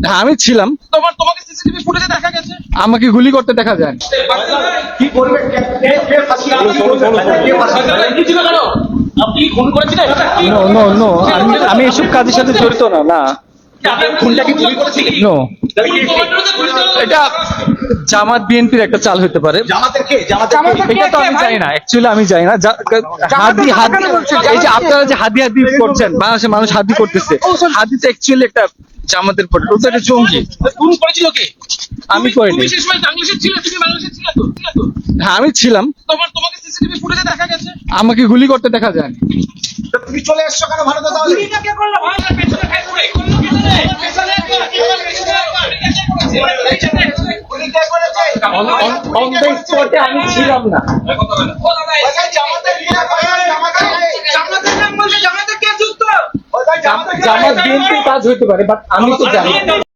হ্যাঁ আমি ছিলাম। তোমাকে সিসিটিভি ফুটেজে দেখা গেছে। আমাকে গুলি করতে দেখা যায়। কি করবে? কি ছিল কেন? আপনি কি খুন করেছিলেন? নো নো নো, আমি এসব কাজের সাথে জড়িত না। না আপনি খুনটাকে গুলি করেছিলেন? নো, এটা জামাত বিএনপির একটা চাল হতে পারে। জামাতের কে? এটা তো আমি জানি না, অ্যাকচুয়ালি আমি জানি না। হাদি হাদি, এই যে আপনারা যে হাদি হাদি করছেন, বাংলাদেশের মানুষ হাদি করতেছে, হাদি তো অ্যাকচুয়ালি একটা জামাতের পরে, ওটা একটা জঙ্গি। খুন করেছিল কে? আমি করিনি। তুমি সেই সময় বাংলাদেশে ছিলে? তুমি বাংলাদেশে ছিলে তো? হ্যাঁ আমি ছিলাম। তোমাকে সিসিটিভি ফুটেজে দেখা গেছে। আমাকে গুলি করতে দেখা যায়। তুমি চলে এসছো কেন ভারতে তাহলে? গুলিটা কে করলো? ভারতের পেছনে খাই করে করলো কে? পেছনে গুলি কে করেছে? অন দ্য স্পটে আমি ছিলাম না। জামাতের নাম বলছে, জামাতের কে যুক্ত? জামাত বিএনপির কাজ হইতে পারে, বাট আমি তো জানি না।